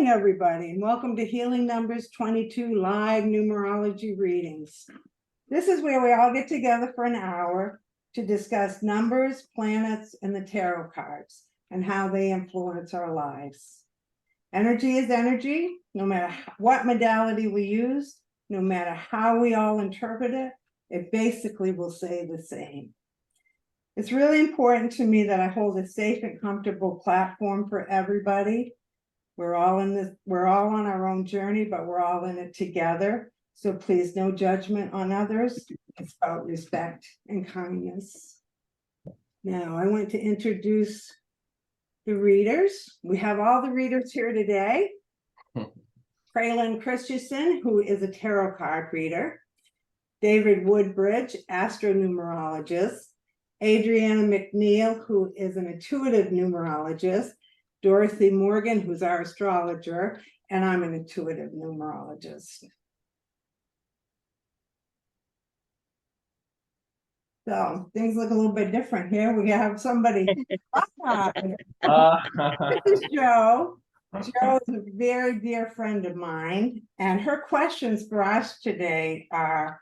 morning, everybody, and welcome to Healing Numbers 22 live numerology readings. This is where we all get together for an hour to discuss numbers, planets, and the tarot cards and how they influence our lives. Energy is energy, no matter what modality we use, no matter how we all interpret it, it basically will say the same. It's really important to me that I hold a safe and comfortable platform for everybody. We're all on our own journey, but we're all in it together. So please, no judgment on others. It's about respect and kindness. Now, I want to introduce the readers. We have all the readers here today. Craelynn Christensen, who is a tarot card reader. David Woodbridge, astronumerologist. Adrianna McNeill, who is an intuitive numerologist. Dorothy Morgan, who's our astrologer, and I'm an intuitive numerologist. So things look a little bit different here. We have somebody. This is Jo. Jo is a very dear friend of mine, and her questions for us today are,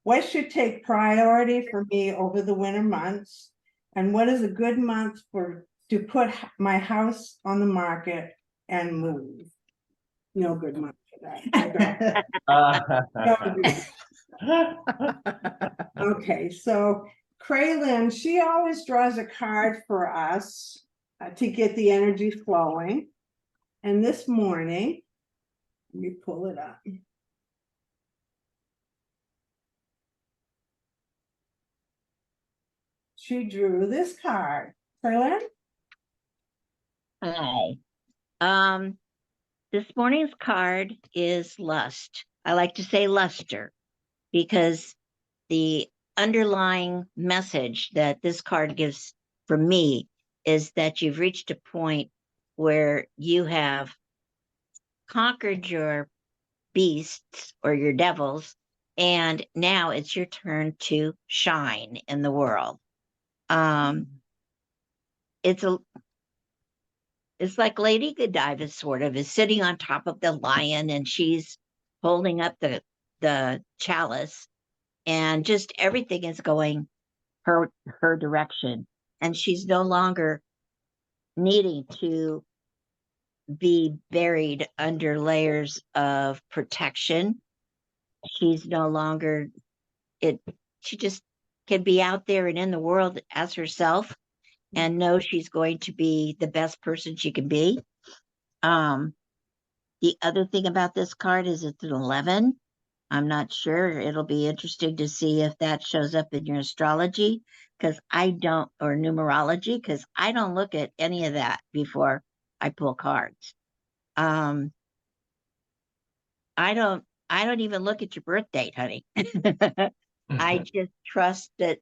what should take priority for me over the winter months? And what is a good month to put my house on the market and move? No good month for that. Okay, so Craelynn, she always draws a card for us to get the energy flowing. And this morning, let me pull it up. She drew this card. Craelynn? Hi. This morning's card is lust. I like to say luster because the underlying message that this card gives for me is that you've reached a point where you have conquered your beasts or your devils, and now it's your turn to shine in the world. It's like Lady Godiva sort of is sitting on top of the lion, and she's holding up the chalice, and just everything is going her direction, and she's no longer needing to be buried under layers of protection. She's no longer she just can be out there and in the world as herself and know she's going to be the best person she can be. The other thing about this card is it's an 11. I'm not sure. It'll be interesting to see if that shows up in your astrology, or numerology, because I don't look at any of that before I pull cards. I don't even look at your birth date, honey. I just trust that,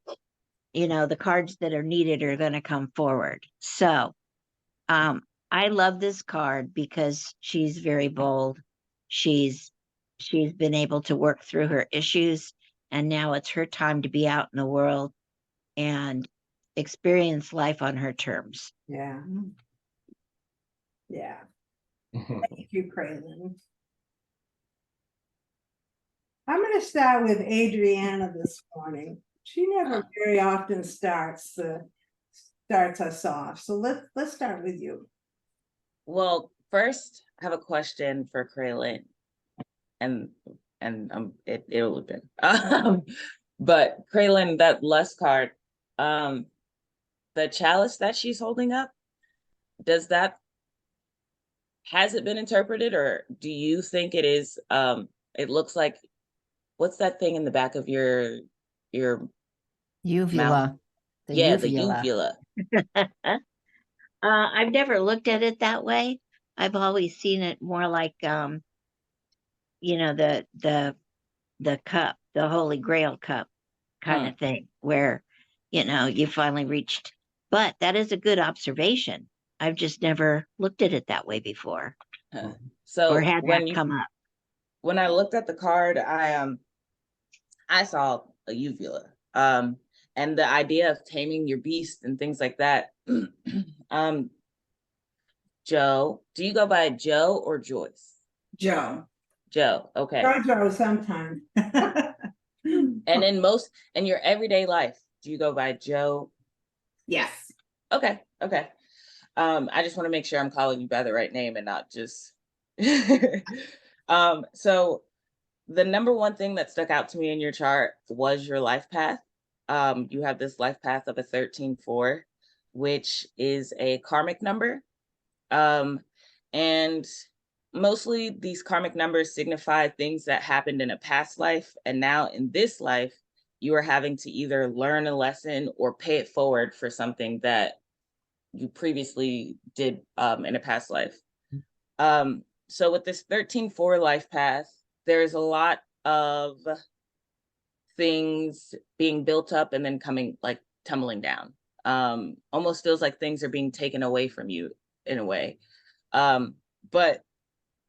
the cards that are needed are going to come forward. So, I love this card because she's very bold. She's been able to work through her issues, and now it's her time to be out in the world and experience life on her terms. Yeah. Yeah. Thank you, Craelynn. I'm going to start with Adrianna this morning. She never very often starts us off. So let's start with you. Well, first, I have a question for Craelynn, and it'll have been. But Craelynn, that lust card, the chalice that she's holding up, has it been interpreted, or do you think it is? It looks like, what's that thing in the back of your Uvula. mouth? The uvula. I've never looked at it that way. I've always seen it more like, the cup, the Holy Grail cup kind of thing, where, you finally reached. But that is a good observation. I've just never looked at it that way before. So or had that come up. When I looked at the card, I saw a uvula. And the idea of taming your beast and things like that. Joe. Do you go by Joe or Joyce? Joe. Joe. Okay. Jojo sometime. And in your everyday life, do you go by Joe? Yes. Okay. Okay. I just want to make sure I'm calling you by the right name and not just so the number one thing that stuck out to me in your chart was your life path. You have this life path of a 13-4, which is a karmic number. And mostly these karmic numbers signify things that happened in a past life. And now in this life, you are having to either learn a lesson or pay it forward for something that you previously did in a past life. So with this 13-4 life path, there's a lot of things being built up and then coming, like, tumbling down. Almost feels like things are being taken away from you in a way. But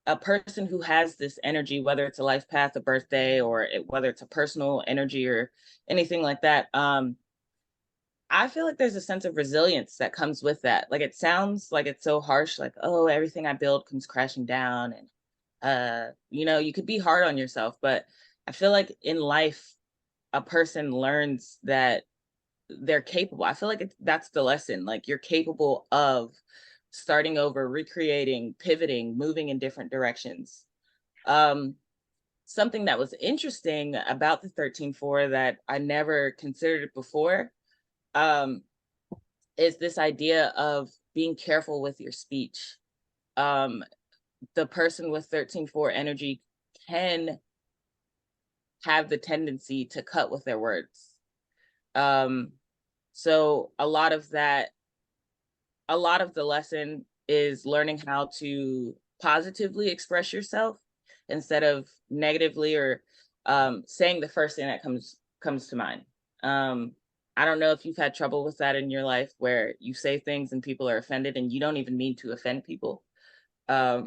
a person who has this energy, whether it's a life path, a birthday, or whether it's a personal energy or anything like that, I feel like there's a sense of resilience that comes with that. Like, it sounds like it's so harsh, like, oh, everything I build comes crashing down. And, you could be hard on yourself, but I feel like in life, a person learns that they're capable. I feel like that's the lesson. Like, you're capable of starting over, recreating, pivoting, moving in different directions. Something that was interesting about the 13-4 that I never considered it before, is this idea of being careful with your speech. The person with 13-4 energy can have the tendency to cut with their words. So a lot of the lesson is learning how to positively express yourself instead of negatively, or saying the first thing that comes to mind. I don't know if you've had trouble with that in your life, where you say things and people are offended and you don't even mean to offend people. So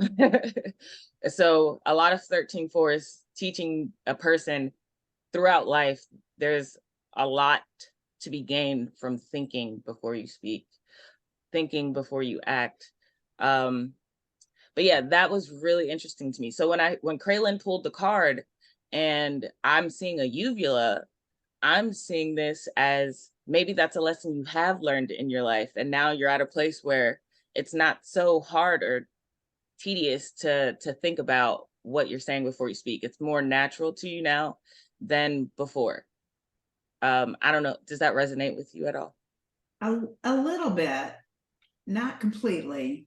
a lot of 13-4 is teaching a person throughout life, there's a lot to be gained from thinking before you speak, thinking before you act. But yeah, that was really interesting to me. So when Craelynn pulled the card and I'm seeing a uvula, I'm seeing this as maybe that's a lesson you have learned in your life. And now you're at a place where it's not so hard or tedious to think about what you're saying before you speak. It's more natural to you now than before. I don't know. Does that resonate with you at all? A little bit, not completely.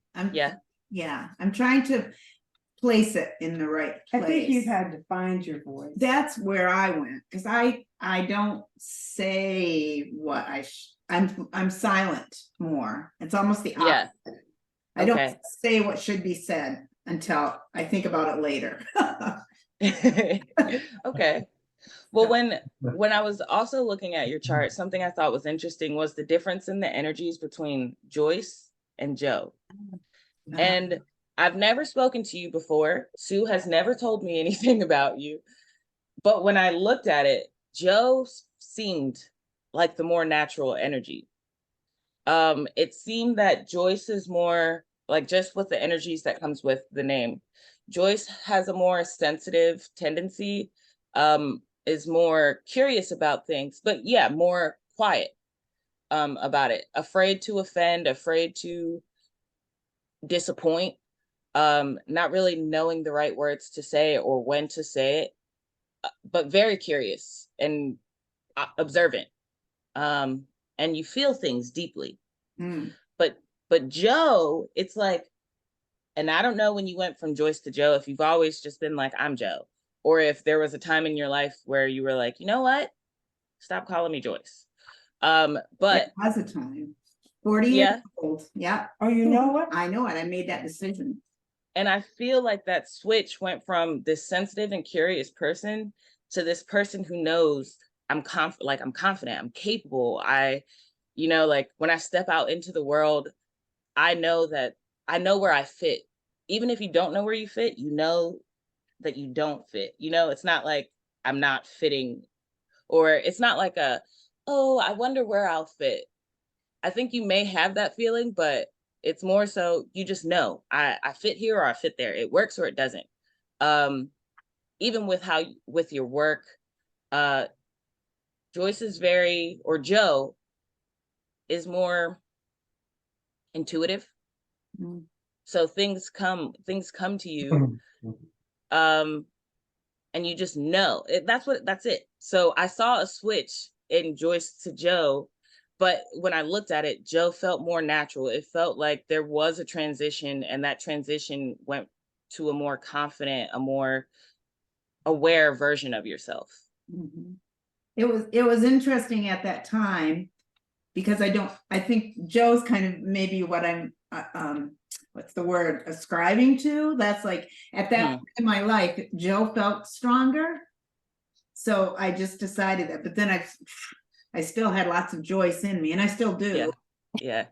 Yeah. I'm trying to place it in the right I place. think you've had to find your voice. That's where I went, because I don't say what I'm silent more. It's almost the opposite. Yeah. I don't Okay. say what should be said until I think about it later. Okay. Well, when I was also looking at your chart, something I thought was interesting was the difference in the energies between Joyce and Joe. And I've never spoken to you before. Sue has never told me anything about you. But when I looked at it, Joe seemed like the more natural energy. It seemed that Joyce is more like, just with the energies that comes with the name, Joyce has a more sensitive tendency, is more curious about things, but yeah, more quiet about it, afraid to offend, afraid to disappoint, not really knowing the right words to say or when to say it, but very curious and observant. And you feel things deeply. But Joe, it's like, and I don't know when you went from Joyce to Joe, if you've always just been like, I'm Joe, or if there was a time in your life where you were like, you know what, stop calling me Joyce. But it was a time. 40 years yeah. old. Yeah. Oh, you know what? I know it. I made that decision. And I feel like that switch went from this sensitive and curious person to this person who knows I'm confident, I'm capable. Like, when I step out into the world, I know where I fit. Even if you don't know where you fit, you know that you don't fit. It's not like I'm not fitting, or it's not like oh, I wonder where I'll fit. I think you may have that feeling, but It's more so you just know I fit here or I fit there. It works or it doesn't. Even with with your work, Joyce is Joe is more intuitive. So things come to you, and you just know that's it. So I saw a switch in Joyce to Joe, but when I looked at it, Joe felt more natural. It felt like there was a transition, and that transition went to a more confident, a more aware version of yourself. It was interesting at that time, because I think Joe's kind of maybe what I'm what's the word, ascribing to. That's like at that point in my life, Joe felt stronger, so I just decided that. But then I still had lots of Joyce in me, and I still do. Yeah.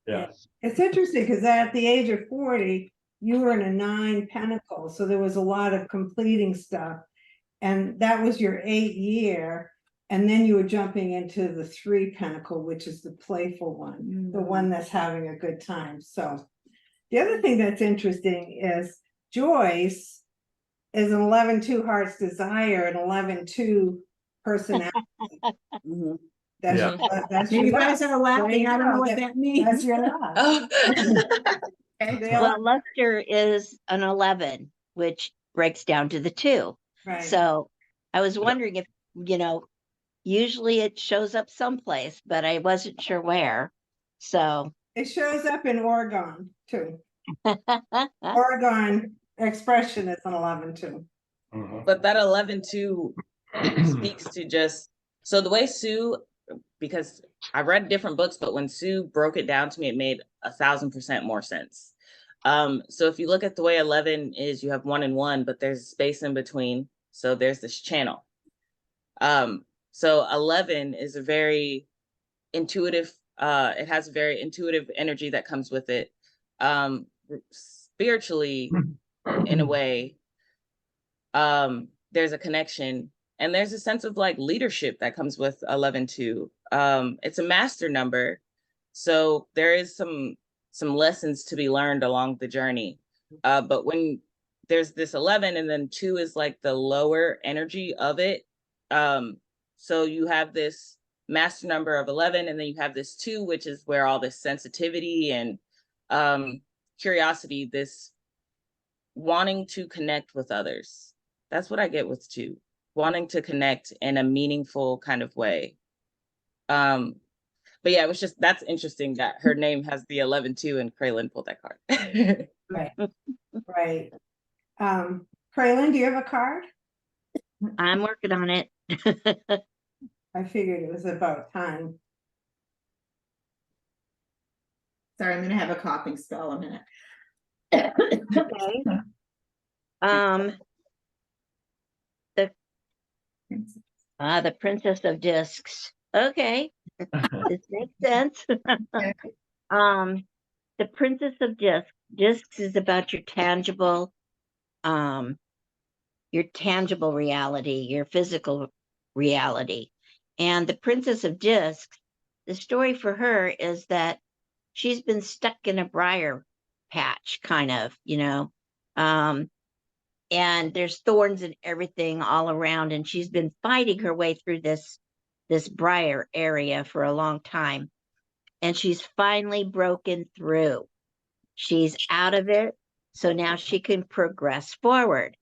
It's interesting because at the age of 40, you were in a 9 Pentacles, so there was a lot of completing stuff, and that was your 8th year. And then you were jumping into the 3 Pentacle, which is the playful one, the one that's having a good time. So the other thing that's interesting is Joyce is an 11-2 Heart's Desire, and 11-2 personality. That's You your guys luck. are laughing. There I you don't know go. what that means. That's your luck. Oh. Well, Lester is an 11, which breaks down to the 2. Right. So I was wondering if, usually it shows up someplace, but I wasn't sure where. So it shows up in Oregon too. Oregon expression is an 11-2. But that 11-2 speaks to just, so the way Sue, because I read different books, but when Sue broke it down to me, it made 1,000% more sense. So if you look at the way 11 is, you have 1 and 1, but there's space in between. So there's this channel. So 11 is a very intuitive, it has a very intuitive energy that comes with it. Spiritually, in a way, there's a connection, and there's a sense of like leadership that comes with 11-2. It's a master number, so there is some lessons to be learned along the journey. But when there's this 11 and then 2 is like the lower energy of it, so you have this master number of 11, and then you have this 2, which is where all this sensitivity and curiosity, this wanting to connect with others. That's what I get with 2, wanting to connect in a meaningful kind of way. But yeah, it was just, that's interesting that her name has the 11-2 and Craelynn pulled that card. Right. Craelynn, do you have a card? I'm working on it. I figured it was about time. Sorry, I'm gonna have a coughing spell a minute. Okay. The Princess of Discs. Okay. This makes sense. The Princess of Discs. Discs is about your tangible reality, your physical reality. And the Princess of Discs, the story for her is that she's been stuck in a briar patch, kind of, and there's thorns and everything all around, and she's been fighting her way through this briar area for a long time, and she's finally broken through. She's out of it, so now she can progress forward.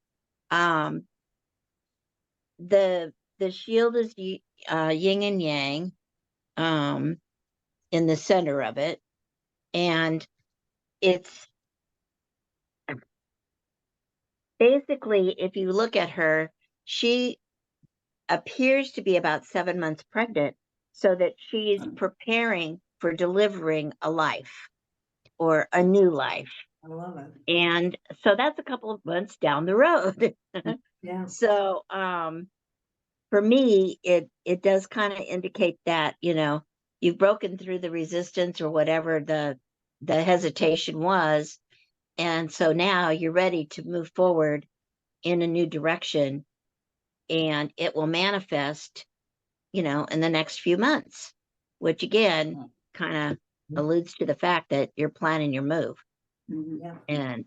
The shield is yin and yang in the center of it, and it's basically, if you look at her, she appears to be about 7 months pregnant, so that she's preparing for delivering a life or a new life. I love it. And so that's a couple of months down the road. Yeah. So for me, it does kind of indicate that, you've broken through the resistance or whatever the hesitation was. And so now you're ready to move forward in a new direction, and it will manifest, in the next few months, which again kind of alludes to the fact that you're planning your move. Mhm. Yeah, And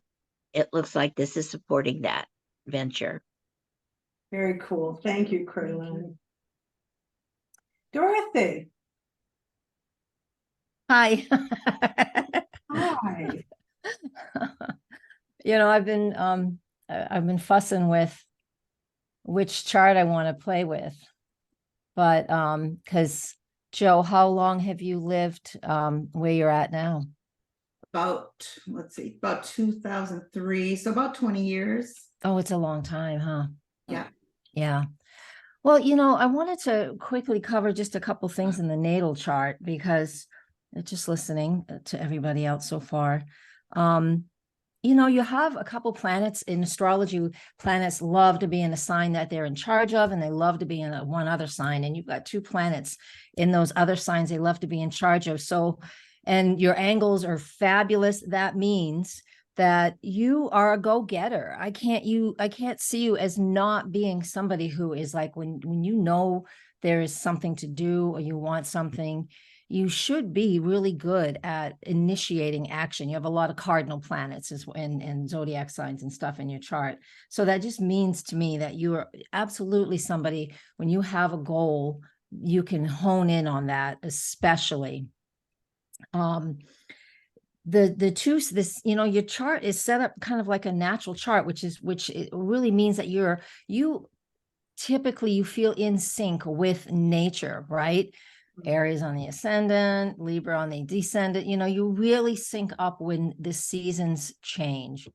it looks like this is supporting that venture. very cool. Thank you, Craelynn. Dorothy, Hi. hi. You know, I've been fussing with which chart I want to play with. But because Joe, how long have you lived where you're at now? About, let's see, about 2003, so about 20 years. Oh, it's a long time, huh? Yeah. Yeah. Well, you know, I wanted to quickly cover just a couple things in the natal chart because just listening to everybody else so far. You know, you have a couple planets in astrology. Planets love to be in a sign that they're in charge of, and they love to be in one other sign. And you've got two planets in those other signs they love to be in charge of. So, and your angles are fabulous. That means that you are a go-getter. I can't see you as not being somebody who is like, when you know there is something to do or you want something, you should be really good at initiating action. You have a lot of cardinal planets and zodiac signs and stuff in your chart. So that just means to me that you are absolutely somebody, when you have a goal, you can hone in on that, especially. This, you know, your chart is set up kind of like a natural chart, which it really means that you typically you feel in sync with nature, right? Aries on the ascendant, Libra on the descendant, you know, you really sync up when the seasons change.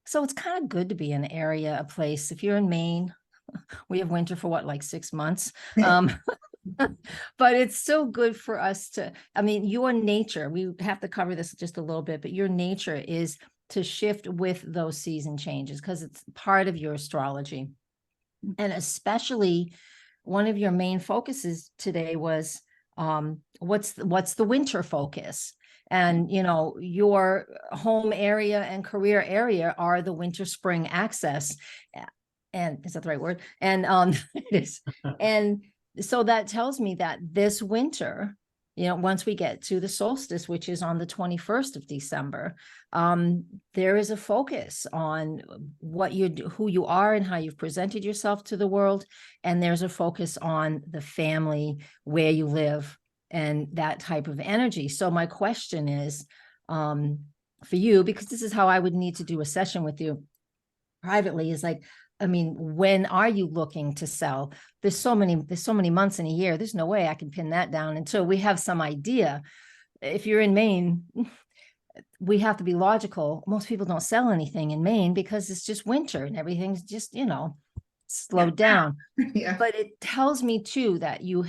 So it's kind of good to be in an area, a place. If you're in Maine, we have winter for what, like 6 months. But it's still good for us to, I mean, your nature, we have to cover this just a little bit, but your nature is to shift with those season changes because it's part of your astrology. And especially one of your main focuses today was what's the winter focus? And, you know, your home area and career area are the winter spring axis. And is that the right word? And it is. And so that tells me that this winter, you know, once we get to the solstice, which is on the 21st of December, there is a focus on what who you are and how you've presented yourself to the world. And there's a focus on the family, where you live, and that type of energy. So my question is, for you, because this is how I would need to do a session with you privately, is like, I mean, when are you looking to sell? There's so many months in a year. There's no way I can pin that down until we have some idea. If you're in Maine, we have to be logical. Most people don't sell anything in Maine because it's just winter and everything's just, you know, slowed down. Yeah. But it tells me too that you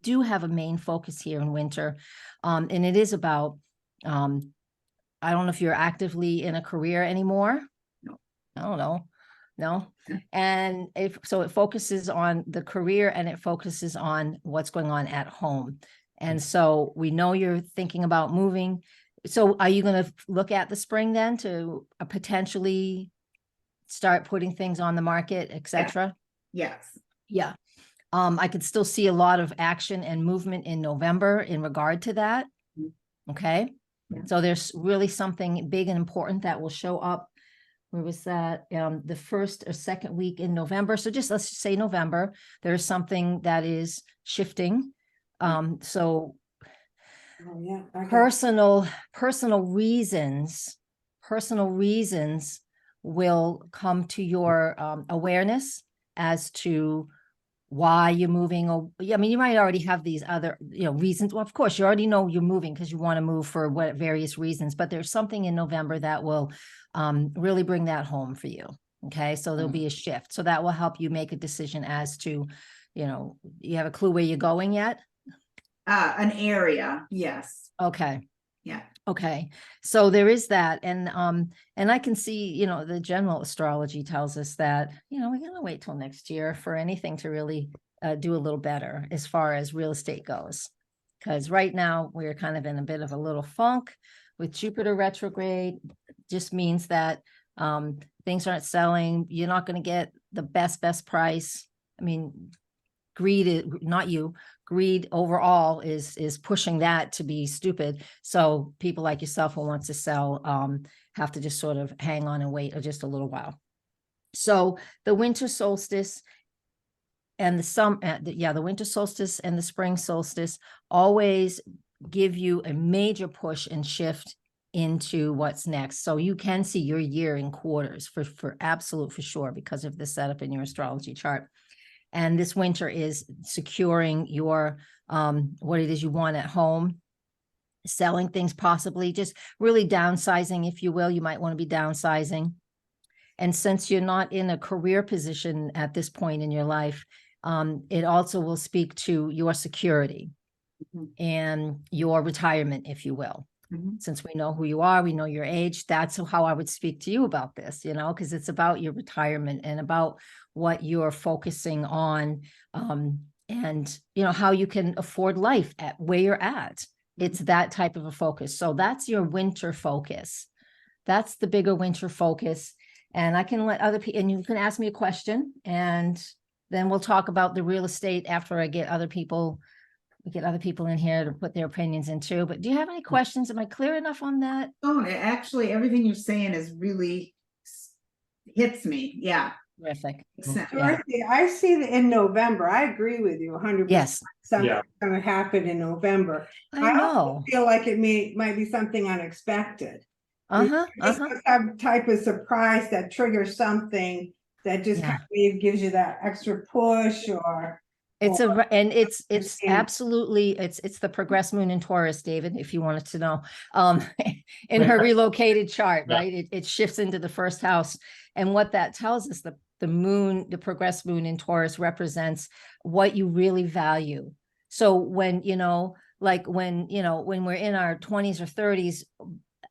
do have a main focus here in winter. And it is about, I don't know if you're actively in a career anymore. No. I don't know. No. And so it focuses on the career and it focuses on what's going on at home. And so we know you're thinking about moving. So are you going to look at the spring then to potentially start putting things on the market, etc.? Yes. Yeah. I could still see a lot of action and movement in November in regard to that. Okay. Yeah. So there's really something big and important that will show up. Where was that? The first or second week in November. So just let's say November, there's something that is shifting. So Oh, yeah. Okay. personal reasons will come to your awareness as to why you're moving. Or I mean, you might already have these other, you know, reasons. Well, of course, you already know you're moving because you want to move for what various reasons, but there's something in November that will really bring that home for you. Okay. So there'll be a shift. So that will help you make a decision as to, you know, you have a clue where you're going yet? An area, yes. Okay. Yeah. Okay. So there is that. And I can see, you know, the general astrology tells us that, you know, we're going to wait till next year for anything to really do a little better as far as real estate goes. Because right now we're kind of in a bit of a little funk with Jupiter retrograde. Just means that things aren't selling. You're not going to get the best price. I mean, greed is not you. greed overall is pushing that to be stupid. So people like yourself who wants to sell have to just sort of hang on and wait just a little while. So the winter solstice and the winter solstice and the spring solstice always give you a major push and shift into what's next. So you can see your year in quarters for sure, because of the setup in your astrology chart. And this winter is securing your what it is you want at home, selling things, possibly just really downsizing, if you will. You might want to be downsizing. And since you're not in a career position at this point in your life, it also will speak to your security and your retirement, if you will. Since we know who you are, we know your age, that's how I would speak to you about this, because it's about your retirement and about what you're focusing on, and how you can afford life at where you're at. It's that type of a focus. So that's your winter focus. That's the bigger winter focus. And I can let other people, and you can ask me a question, and then we'll talk about the real estate after I get other people. We get other people in here to put their opinions in too. But do you have any questions? Am I clear enough on that? Oh, actually, everything you're saying is really hits me. Yeah. Terrific. Yeah. Dorothy, I see that in November. I agree with you 100%. Yes. Something's going to happen in November. I also know. feel like it might be something unexpected. Uh-huh. Some type of surprise that triggers something that just Yeah. kind of gives you that extra push, or it's absolutely, it's the progressed moon in Taurus, David, if you wanted to know, in her relocated chart, right? It shifts into the first house. And what that tells us, the moon, the progressed moon in Taurus represents what you really value. So when, when we're in our 20s or 30s,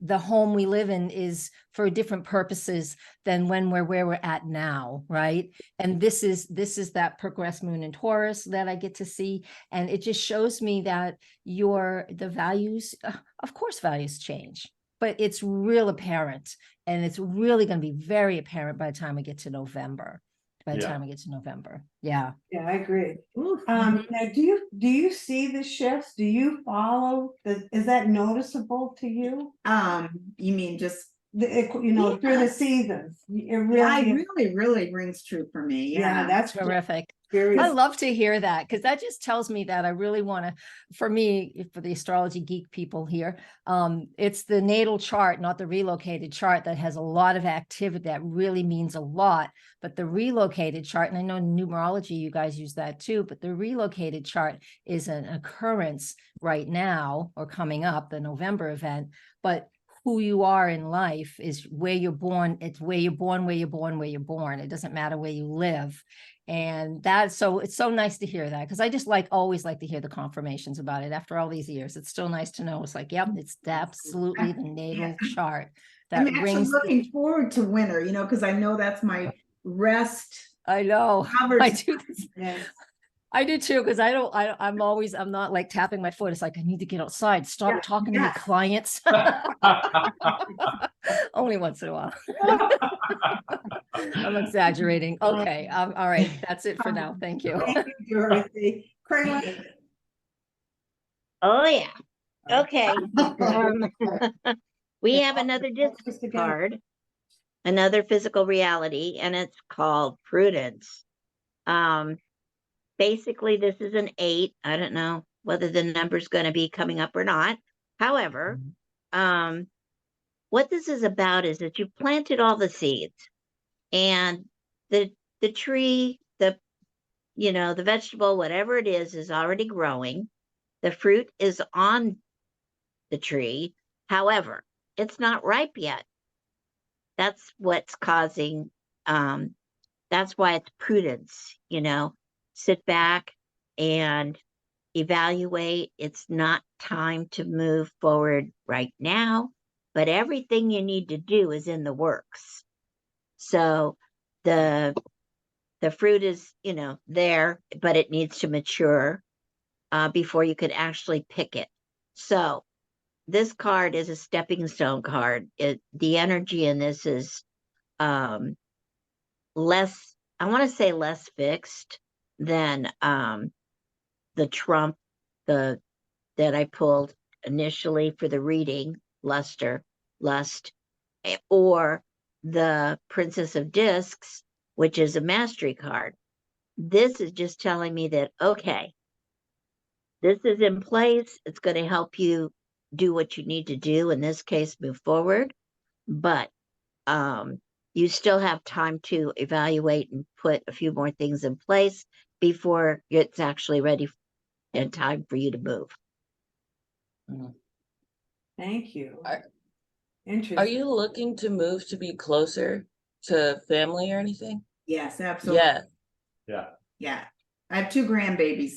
the home we live in is for different purposes than when we're where we're at now, right? And this is that progressed moon in Taurus that I get to see. And it just shows me that the values, of course, values change, but it's real apparent. And it's really going to be very apparent by the time we get to November. Yeah. Yeah, I agree. Now, do you see the shifts? Do you follow is that noticeable to you? You mean just through the seasons? It really rings true for me. Yeah, that's terrific. very. I love to hear that, because that just tells me that I really want to, for the astrology geek people here, it's the natal chart, not the relocated chart, that has a lot of activity that really means a lot. But the relocated chart, and I know in numerology you guys use that too, but the relocated chart is an occurrence right now or coming up, the November event. But who you are in life is where you're born. It's where you're born, where you're born, where you're born. It doesn't matter where you live. And it's so nice to hear that, because I just always like to hear the confirmations about it after all these years. It's still nice to know. It's like, yep, it's absolutely the natal chart that I'm actually looking forward to winter, because I know that's my rest. I know. I do this. Yes. I do too, because I'm not like tapping my foot. It's like, I need to get outside, stop talking to my clients. Only once in a while. I'm exaggerating. Okay. All right. That's it for now. Thank you. Thank you, Dorothy. Craelynn? Oh yeah. Okay. We have another disc card, another physical reality, and it's called prudence. Basically, this is an 8. I don't know whether the number's going to be coming up or not. However, what this is about is that you've planted all the seeds, and the tree, the vegetable, whatever it is already growing. The fruit is on the tree. However, it's not ripe yet. That's what's causing, that's why it's prudence, sit back and evaluate. It's not time to move forward right now, but everything you need to do is in the works. So the fruit is, there, but it needs to mature before you could actually pick it. So this card is a stepping stone card. The energy in this is less, I want to say less fixed than the the trump, that I pulled initially for the reading, lust, or the Princess of Discs, which is a mastery card. This is just telling me that, okay, this is in place. It's going to help you do what you need to do, in this case, move forward. But you still have time to evaluate and put a few more things in place before it's actually ready and time for you to move. Thank you. Are Interesting. you looking to move to be closer to family or anything? Yes, absolutely. Yeah. Yeah. Yeah. I have 2 grandbabies.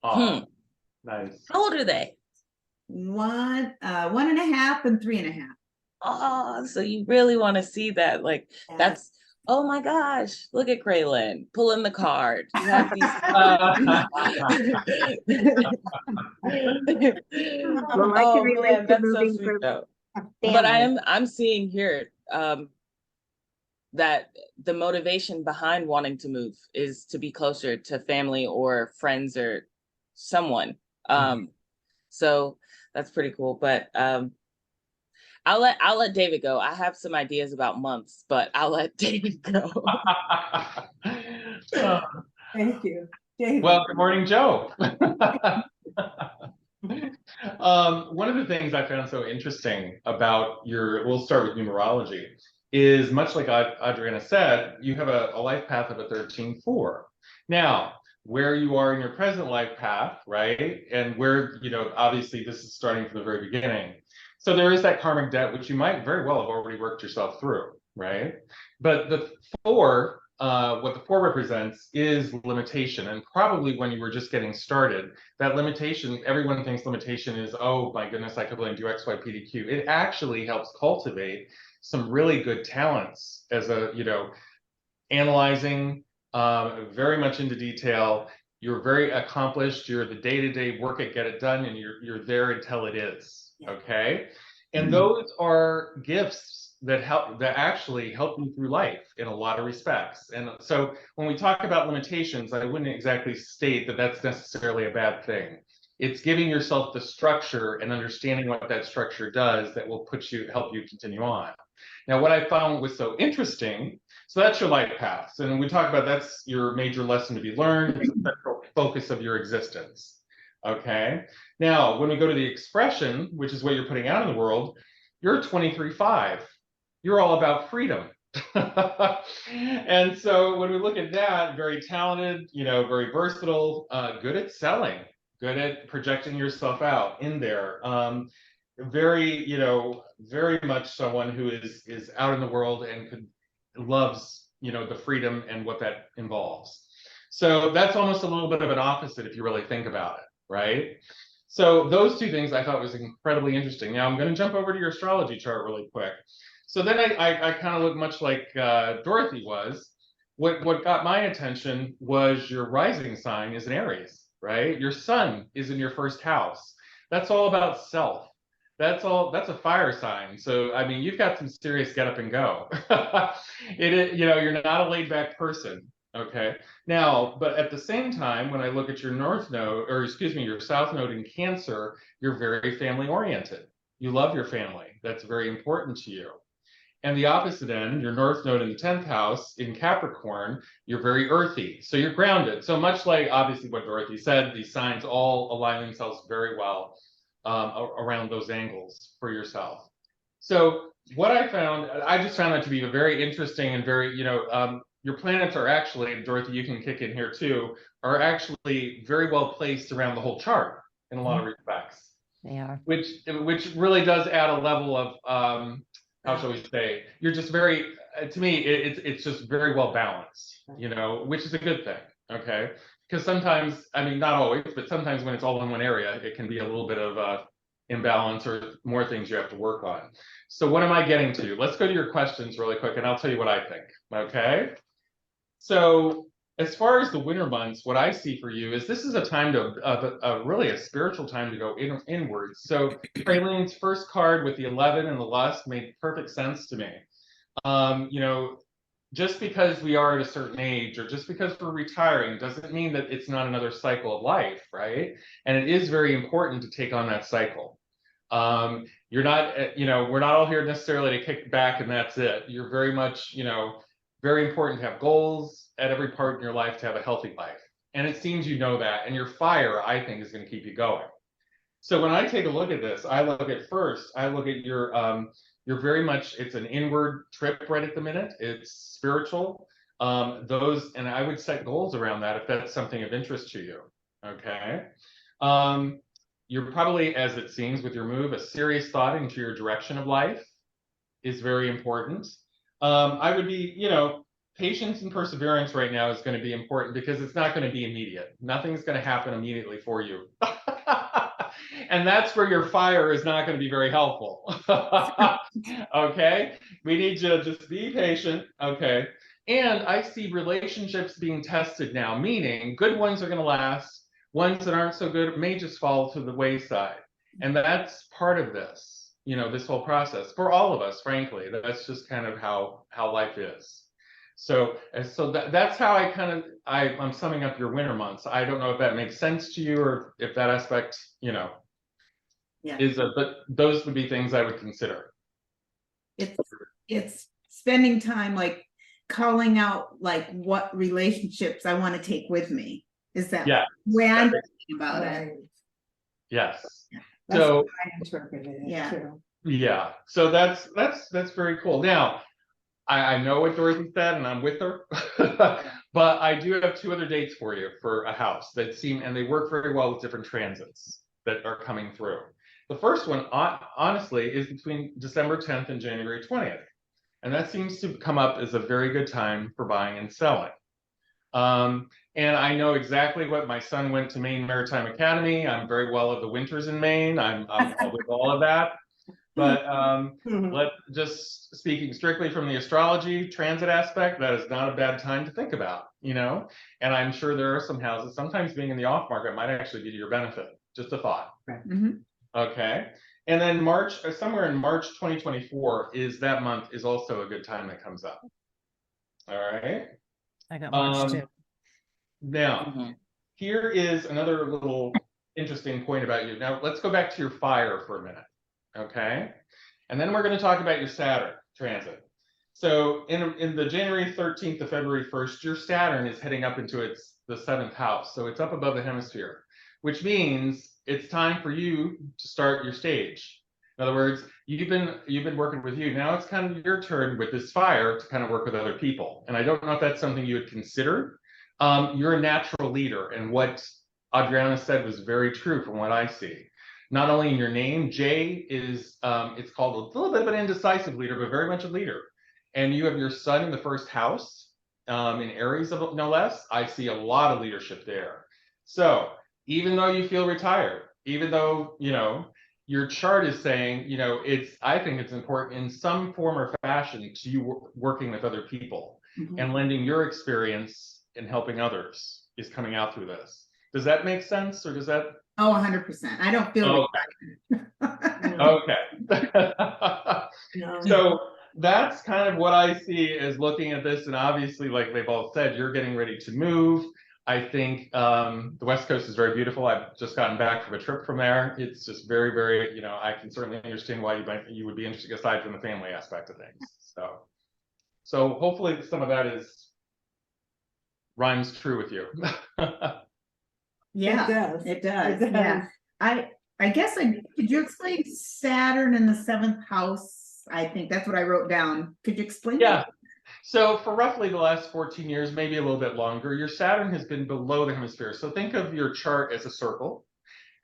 Oh, nice. How old are they? 1.5 and 3.5. Oh, so you really want to see that? Like, Yes. that's, oh my gosh, look at Craelynn pulling the card. You have these. Well, I Oh can relate man, to that's so moving sweet for though. But family. I'm seeing here that the motivation behind wanting to move is to be closer to family or friends or someone. So that's pretty cool. But I'll let David go. I have some ideas about months, but I'll let David go. Thank you. David. Well, good morning, Joe. One of the things I found so interesting about we'll start with numerology, is much like Adrianna said, you have a life path of a 13-4. Now, where you are in your present life path, right? And where, obviously this is starting from the very beginning. So there is that karmic debt, which you might very well have already worked yourself through, right? But the 4, what the 4 represents is limitation. And probably when you were just getting started, that limitation, everyone thinks limitation is, oh my goodness, I could only do X, Y, P, D, Q. It actually helps cultivate some really good talents as analyzing, very much into detail. You're very accomplished. You're the day-to-day work it, get it done, and you're there until it is. Okay. And those are gifts that actually help you through life in a lot of respects. And so when we talk about limitations, I wouldn't exactly state that that's necessarily a bad thing. It's giving yourself the structure and understanding what that structure does that will help you continue on. Now, what I found was so interesting, so that's your life paths. And we talk about that's your major lesson to be learned. It's the central focus of your existence. Okay. Now, when we go to the expression, which is what you're putting out in the world, you're 23-5. You're all about freedom. And so when we look at that, very talented, very versatile, good at selling, good at projecting yourself out in there. Very, very much someone who is out in the world and loves, the freedom and what that involves. So that's almost a little bit of an opposite if you really think about it, right? So those 2 things I thought was incredibly interesting. Now I'm going to jump over to your astrology chart really quick. So then I kind of look much like Dorothy was. What got my attention was your rising sign is an Aries, right? Your sun is in your first house. That's all about self. That's a fire sign. So, I mean, you've got some serious get up and go. You're not a laid back person. Okay. Now, but at the same time, when I look at your your south node in Cancer, you're very family oriented. You love your family. That's very important to you. And the opposite end, your north node in the 10th house in Capricorn, you're very earthy. So you're grounded. So much like obviously what Dorothy said, these signs all align themselves very well around those angles for yourself. So what I just found that to be a very interesting and very, your planets are actually, Dorothy, you can kick in here too, are actually very well placed around the whole chart in a lot of respects. They are. Which really does add a level of, how shall we say, you're just very, to me, it's just very well balanced, which is a good thing, okay? Because sometimes, I mean, not always, but sometimes when it's all in one area, it can be a little bit of imbalance or more things you have to work on. So what am I getting to? Let's go to your questions really quick and I'll tell you what I think, okay? So as far as the winter months, what I see for you is this is a time really a spiritual time to go inwards. So Craelynn's first card with the 11 and the lust made perfect sense to me. just because we are at a certain age or just because we're retiring doesn't mean that it's not another cycle of life, right? And it is very important to take on that cycle. You're not, we're not all here necessarily to kick back and that's it. You're very much, very important to have goals at every part in your life to have a healthy life. And it seems you know that, and your fire, I think, is going to keep you going. So when I take a look at this, I look at you're very much, it's an inward trip right at the minute. It's spiritual. And I would set goals around that if that's something of interest to you. Okay. You're probably, as it seems with your move, a serious thought into your direction of life is very important. I would be, patience and perseverance right now is going to be important because it's not going to be immediate. Nothing's going to happen immediately for you. And that's where your fire is not going to be very helpful. Okay, we need you to just be patient. Okay, and I see relationships being tested now, meaning good ones are going to last, ones that aren't so good may just fall to the wayside. And that's part of this, this whole process for all of us, frankly. That's just kind of how life is. So that's how I'm summing up your winter months. I don't know if that makes sense to you or if that aspect, Yeah. but those would be things I would consider. It's spending time like calling out like what relationships I want to take with me. Is that Yeah. the way I'm thinking about it? Right. Yes. That's So how I interpreted it Yeah. too. yeah. So that's very cool. Now, I know what Dorothy said, and I'm with her, but I do have two other dates for you for a house that and they work very well with different transits that are coming through. The first one, honestly, is between December 10th and January 20th. And that seems to come up as a very good time for buying and selling. And I know exactly what my son went to Maine Maritime Academy. I'm very well of the winters in Maine. I'm with all of that. But just speaking strictly from the astrology transit aspect, that is not a bad time to think about, And I'm sure there are some houses, sometimes being in the off market might actually be to your benefit. Just a thought. Right. Mm-hmm. Okay. And then somewhere in March 2024 that month is also a good time that comes up. All right. I got March too. Now, here is another little interesting point about you. Now, let's go back to your fire for a minute. Okay. And then we're going to talk about your Saturn transit. So in the January 13th to February 1st, your Saturn is heading up into the 7th house. So it's up above the hemisphere, which means it's time for you to start your stage. In other words, you've been working with you. Now it's kind of your turn with this fire to kind of work with other people. And I don't know if that's something you would consider. You're a natural leader, and what Adrianna said was very true from what I see. Not only in your name, J is it's called a little bit of an indecisive leader, but very much a leader. And you have your sun in the first house, in Aries, no less. I see a lot of leadership there. So even though you feel retired, even though your chart is saying I think it's important in some form or fashion to you working with other people and lending your experience in helping others is coming out through this. Does that make sense, or does that? Oh, 100%. I don't feel Okay. So that's kind of what I see as looking at this. And obviously, like they've all said, you're getting ready to move. I think the West Coast is very beautiful. I've just gotten back from a trip from there. It's just very, very, I can certainly understand why you would be interested aside from the family aspect of things. So hopefully some of that rhymes true with you. Yeah, it does. It does. Yeah. I guess could you explain Saturn in the 7th house? I think that's what I wrote down. Could you explain Yeah. that? So for roughly the last 14 years, maybe a little bit longer, your Saturn has been below the hemisphere. So think of your chart as a circle,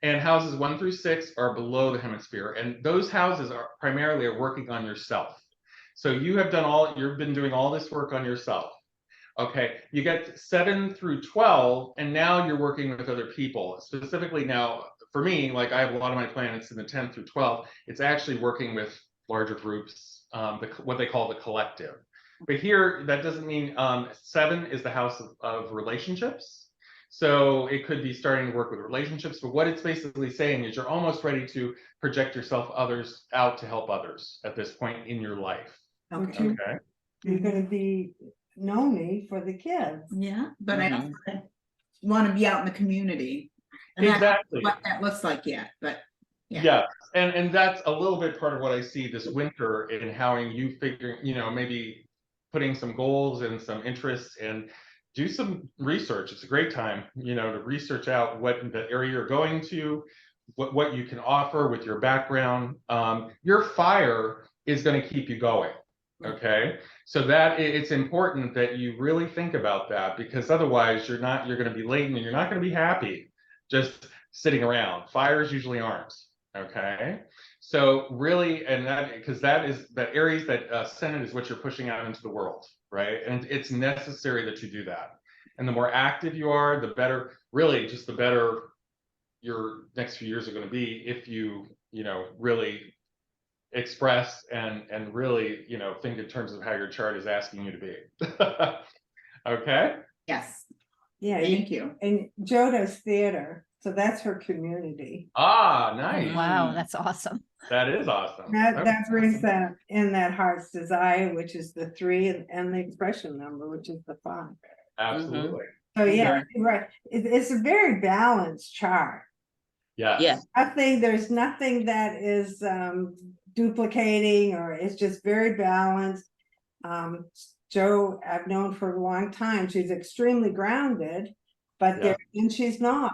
and houses 1 through 6 are below the hemisphere. And those houses are primarily working on yourself. So you've been doing all this work on yourself. Okay, you get 7 through 12, and now you're working with other people. Specifically now, for me, like I have a lot of my planets in the 10th through 12, it's actually working with larger groups, what they call the collective. But here, that doesn't mean 7 is the house of relationships. So it could be starting to work with relationships, but what it's basically saying is you're almost ready to project yourself out to help others at this point in your life. Okay. Okay. You're going to be know me for the kids. Yeah, but I Mhm. also want to be out in the community. And I don't know Exactly. what that looks like yet, but yeah. Yeah, and that's a little bit part of what I see this winter in how you figure, maybe putting some goals and some interests and do some research. It's a great time, to research out what the area you're going to, what you can offer with your background. Your fire is going to keep you going. Okay, so that it's important that you really think about that, because otherwise you're going to be latent and you're not going to be happy just sitting around. Fires usually aren't. Okay, so really, and that, because that Aries, that Senate is what you're pushing out into the world, right? And it's necessary that you do that. And the more active you are, the better, really, just the better your next few years are going to be if you, really express and really, think in terms of how your chart is asking you to be. Okay. Yes, Yeah, thank you. and Joe does theater, so that's her community. Ah, nice. Wow, that's awesome. That is awesome. That brings awesome. that in that heart's desire, which is the 3, and the expression number, which is the 5. Absolutely. So yeah, Yeah. you're right. It's a very balanced chart. Yes. Yeah. There's nothing that is duplicating, or it's just very balanced. Joe, I've known for a long time. She's extremely grounded, but Yeah. and she's not.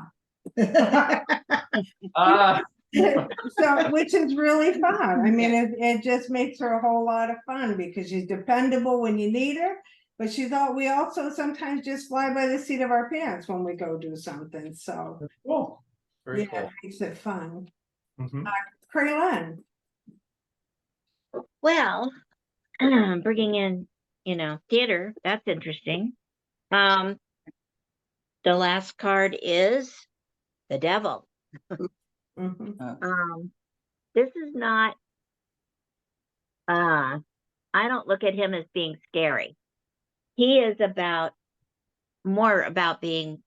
Ah. So, which is really fun. I mean, it just makes her a whole lot of fun because she's dependable when you need her, but we also sometimes just fly by the seat of our pants when we go do something. So Cool. Very yeah, cool. it makes it fun. Mhm. Craelynn. Well, bringing in, theater, that's interesting. The last card is the devil. Mhm. This is not, I don't look at him as being scary. He is more about being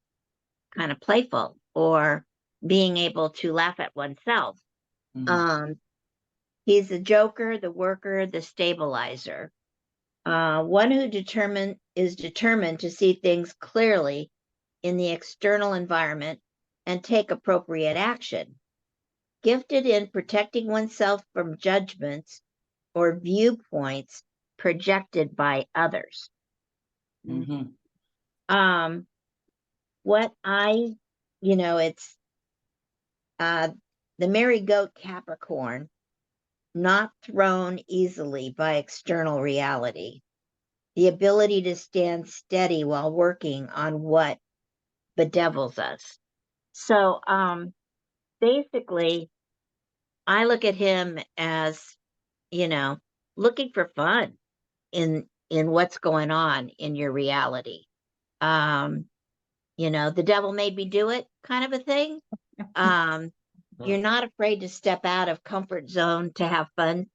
kind of playful, or being able to laugh at oneself. Mhm. He's the joker, the worker, the stabilizer. One who is determined to see things clearly in the external environment and take appropriate action. Gifted in protecting oneself from judgments or viewpoints projected by others. Mhm. What it's the merry goat Capricorn, not thrown easily by external reality. The ability to stand steady while working on what bedevils us. So basically, I look at him as, looking for fun in what's going on in your reality. The devil made me do it kind of a thing. You're not afraid to step out of comfort zone to have fun.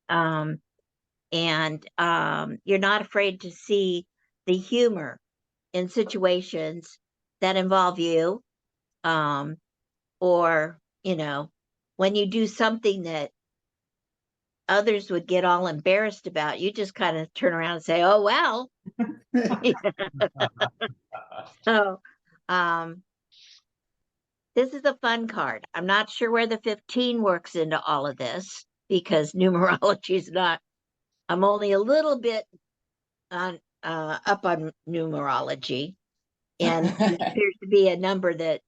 And you're not afraid to see the humor in situations that involve you. Or, when you do something that others would get all embarrassed about, you just kind of turn around and say, oh, well. So, this is a fun card. I'm not sure where the 15 works into all of this, because numerology is not, I'm only a little bit on up on numerology, and it appears to be a number that,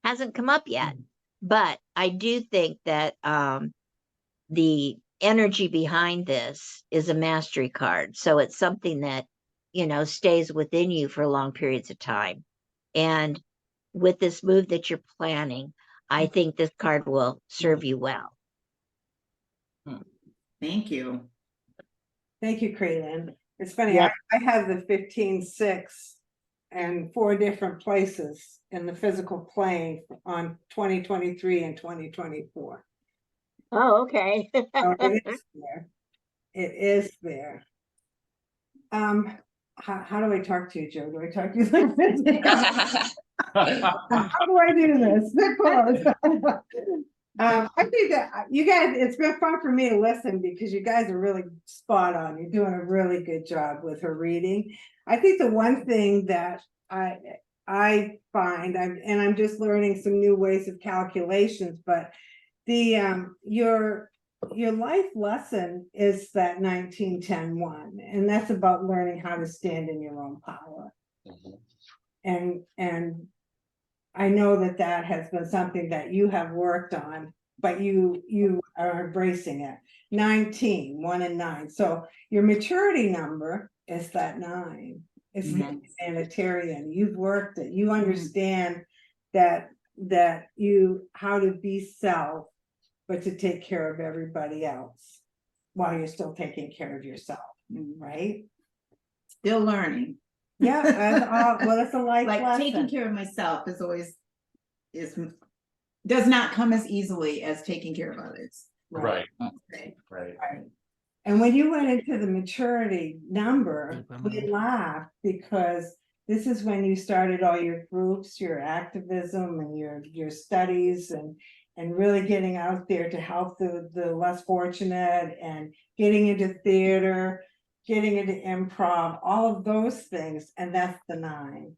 hasn't come up yet. But I do think that the energy behind this is a mastery card. So it's something that, stays within you for long periods of time. And with this move that you're planning, I think this card will serve you well. Thank you. Thank you, Craelynn. It's funny, Yep. I have the 15-6 and 4 different places in the physical plane on 2023 and 2024. Oh, okay. So it is there. It is there. How do I talk to you, Joe? Do I talk to you like this? How do I do this? They're close. I think that you guys, it's been fun for me to listen because you guys are really spot on. You're doing a really good job with her reading. I think the one thing that I find, I'm just learning some new ways of calculations, but the your life lesson is that 19-10-1, and that's about learning how to stand in your own power. And I know that that has been something that you have worked on, but you are embracing it. 19, 1 and 9. So your maturity number is that 9. It's the humanitarian. You've worked it. You understand that you how to be self, but to take care of everybody else while you're still taking care of yourself, right? Still learning. Yeah, well, it's a life Like lesson. taking care of myself is always does not come as easily as taking care of others. Right, Okay. right. And when you went into the maturity number, we laughed because this is when you started all your groups, your activism and your studies and really getting out there to help the less fortunate and getting into theater, getting into improv, all of those things. And that's the 9.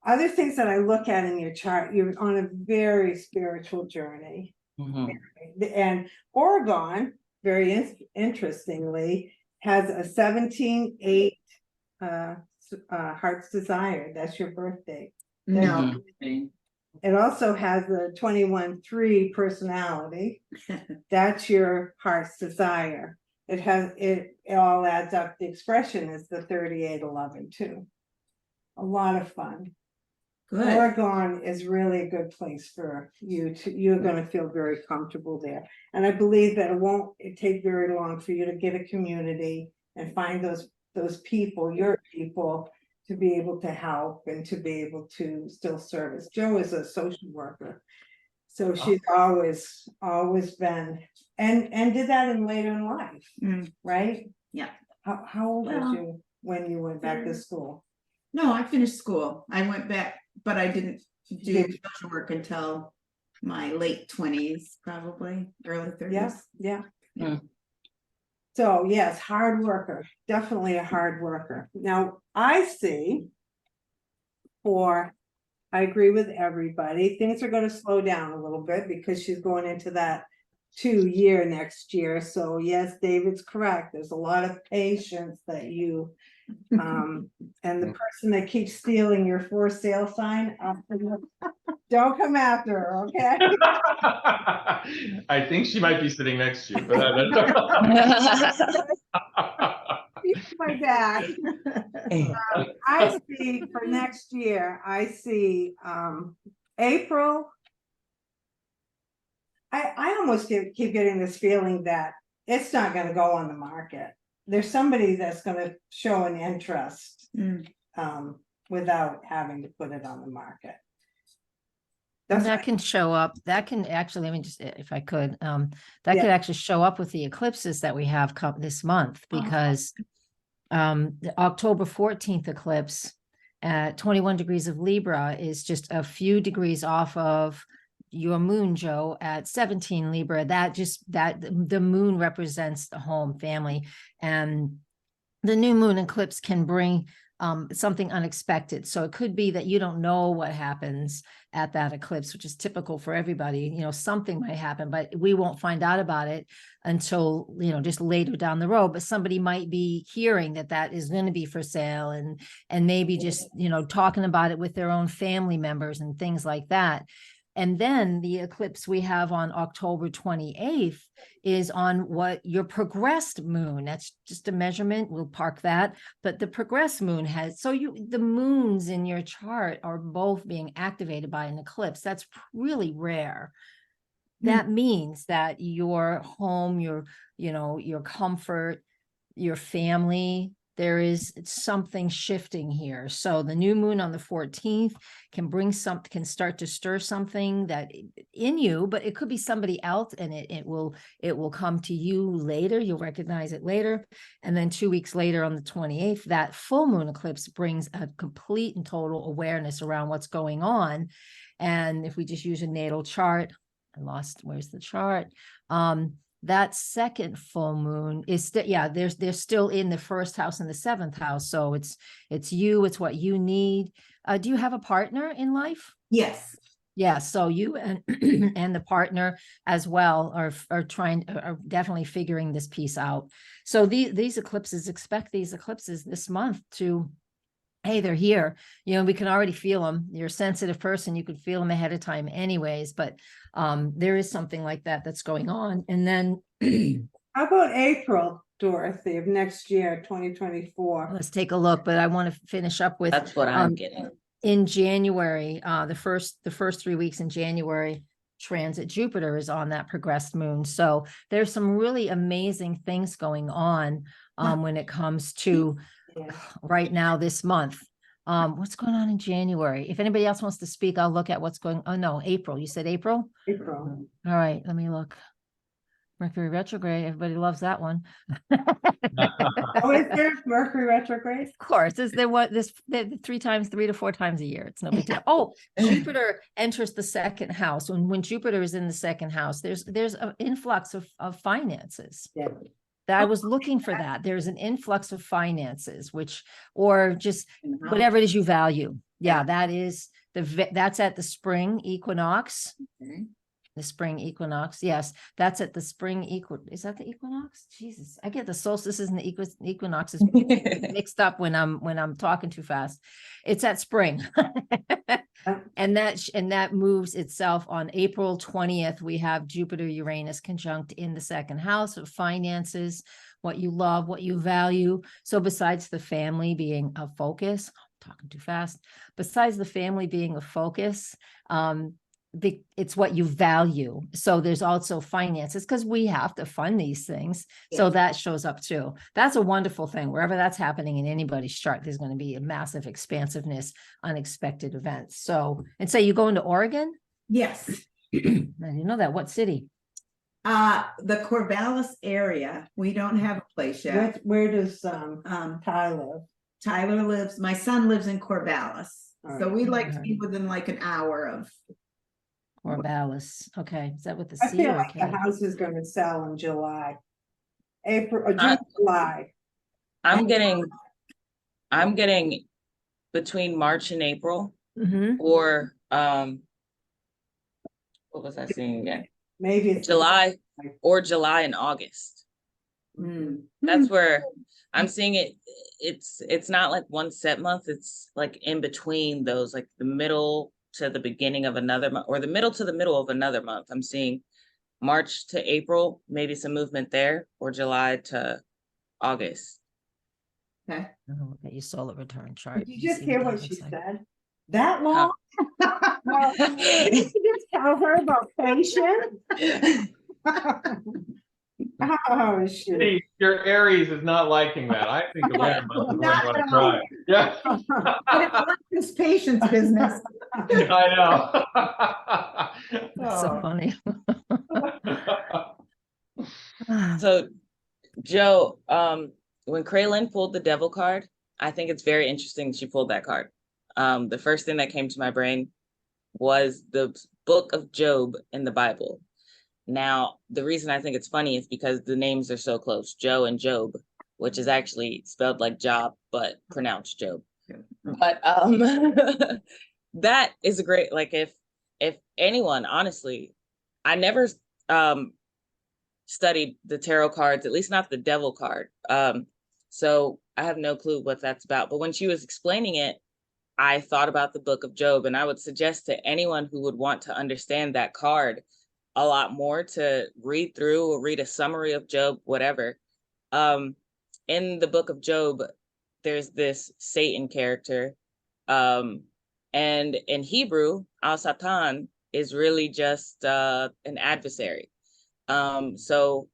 Other things that I look at in your chart, you're on a very spiritual journey. And Oregon, very interestingly, has a 17-8 heart's desire. That's your birthday. No. It also has a 21-3 personality. That's your heart's desire. It all adds up. The expression is the 38-11 too. A lot of fun. Good. Oregon is really a good place for you you're going to feel very comfortable there. And I believe that it won't take very long for you to get a community and find those people, your people, to be able to help and to be able to still service. Jo is a social worker. So she's always been and did that later in life, right? Yeah. How old was you when you went back to school? No, I finished school. I went back, but I didn't do social work until my late 20s, probably early 30s. Yeah. So yes, hard worker, definitely a hard worker. Now I see I agree with everybody. Things are going to slow down a little bit because she's going into that 2-year next year. So yes, David's correct. There's a lot of patience that you and the person that keeps stealing your for sale sign, don't come after her, okay? I think she might be sitting next to you, but that's My dad. I see for next year, I see April. I almost keep getting this feeling that it's not going to go on the market. There's somebody that's going to show an interest without having to put it on the market. That can show up. That can actually, let me just, if I could, that could actually show up with the eclipses that we have this month, because the October 14th eclipse at 21 degrees of Libra is just a few degrees off of your moon, Jo, at 17 Libra. That the moon represents the home, family, and the new moon eclipse can bring something unexpected. So it could be that you don't know what happens at that eclipse, which is typical for everybody. You know, something might happen, but we won't find out about it until, just later down the road. But somebody might be hearing that is going to be for sale and maybe just, talking about it with their own family members and things like that. And then the eclipse we have on October 28th is on what your progressed moon. That's just a measurement. We'll park that. But the progressed moon has, the moons in your chart are both being activated by an eclipse. That's really rare. That means that your home, your comfort, your family, there is something shifting here. So the new moon on the 14th can start to stir something that in you, but it could be somebody else, and it will come to you later. You'll recognize it later. And then 2 weeks later on the 28th, that full moon eclipse brings a complete and total awareness around what's going on. And if we just use a natal chart, where's the chart? That second full moon is still, yeah, they're still in the first house and the seventh house. So it's you, it's what you need. Do you have a partner in life? Yes. Yeah, so you and and the partner as well are definitely figuring this piece out. So these eclipses, expect these eclipses this month to, hey, they're here. You know, we can already feel them. You're a sensitive person, you could feel them ahead of time anyways, but there is something like that that's going on. And then How about April, Dorothy, of next year, 2024? let's take a look, but I want to finish up with That's what I'm getting. in January, the first 3 weeks in January, transit Jupiter is on that progressed moon. So there's some really amazing things going on when it comes to Yeah. right now this month. What's going on in January? If anybody else wants to speak, I'll look at what's going. Oh no, April. You said April? April. All right, let me look. Mercury retrograde. Everybody loves that one. Oh, is there Mercury retrograde? Of course, they're 3 to 4 times a year. It's no big deal. Oh, Jupiter enters the second house. When Jupiter is in the second house, there's an influx of finances. Yeah. That I was looking for that. There's an influx of finances, or just whatever it is you value. Yeah, that is that's at the spring equinox. Okay. The spring equinox. Yes, that's at the spring is that the equinox? Jesus, I get the solstices and the equinoxes mixed up when I'm talking too fast. It's at spring. And that moves itself on April 20th. We have Jupiter Uranus conjunct in the second house of finances, what you love, what you value. So besides the family being a focus, I'm talking too fast, besides the family being a focus, it's what you value. So there's also finances, because we have to fund these things. So Yes. that shows up too. That's a wonderful thing. Wherever that's happening in anybody's chart, there's going to be a massive expansiveness, unexpected events. So, and say you go into Oregon? Yes. I didn't know that. What city? The Corvallis area, we don't have a place yet. Where does Ty live? Tyler lives, my son lives in Corvallis. All So right. we'd like to be within like an hour of. Corvallis. Okay. Is that with the I C feel or like K? the house is gonna sell in July. April, or June, July. I'm getting between March and April, Mhm. or what was I seeing again? Maybe it's July July and August. That's where I'm seeing it. It's not like one set month. It's like in between those, like the middle to the beginning of another month, or the middle to the middle of another month. I'm seeing March to April, maybe some movement there, or July to August. Okay. Oh, look at your solar return chart. Did you just See hear that what looks she like. said? That long? Well, didn't you just tell her about patience? Oh, shoot. See, your Aries is not liking that. I think the winter months is when you want to cry. Yeah. I don't like this patience business. I know. That's so funny. So, Joe, when Craelynn pulled the devil card, I think it's very interesting she pulled that card. The first thing that came to my brain was the book of Job in the Bible. Now, the reason I think it's funny is because the names are so close, Joe and Job, which is actually spelled like Job, but pronounced Job. But that is a great, like, if anyone, honestly, I never studied the tarot cards, at least not the devil card. So I have no clue what that's about. But when she was explaining it, I thought about the book of Job, and I would suggest to anyone who would want to understand that card a lot more to read through or read a summary of Job, whatever. In the book of Job, there's this Satan character. And in Hebrew, Al-Satan is really just an adversary. So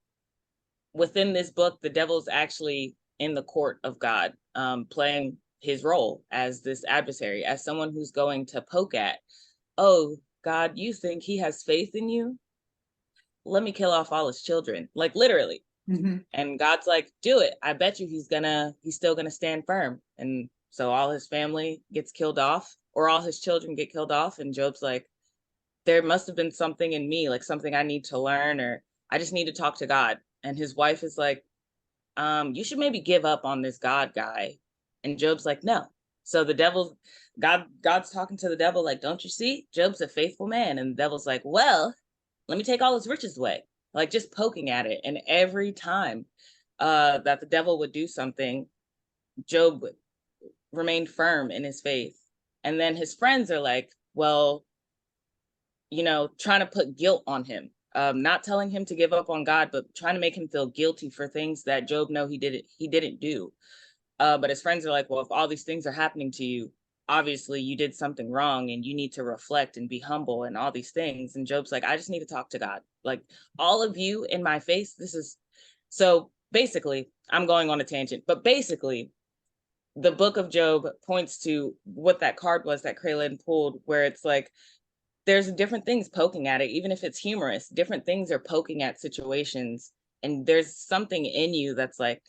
within this book, the devil's actually in the court of God, playing his role as this adversary, as someone who's going to poke at, oh, God, you think he has faith in you? Let me kill off all his children, like literally. And God's like, do it. I bet you he's still gonna stand firm. And so all his family gets killed off, or all his children get killed off. And Job's like, there must have been something in me, like something I need to learn, or I just need to talk to God. And his wife is like, you should maybe give up on this God guy. And Job's like, no. So God's talking to the devil, like, don't you see? Job's a faithful man. And the devil's like, well, let me take all his riches away, like just poking at it. And every time that the devil would do something, Job remained firm in his faith. And then his friends are like, well, trying to put guilt on him, not telling him to give up on God, but trying to make him feel guilty for things that Job know he didn't do. But his friends are like, well, if all these things are happening to you, obviously you did something wrong and you need to reflect and be humble and all these things. And Job's like, I just need to talk to God. Like, all of you in my face, so basically, I'm going on a tangent, but basically the book of Job points to what that card was that Craelynn pulled, where it's like, there's different things poking at it, even if it's humorous, different things are poking at situations. And there's something in you that's like,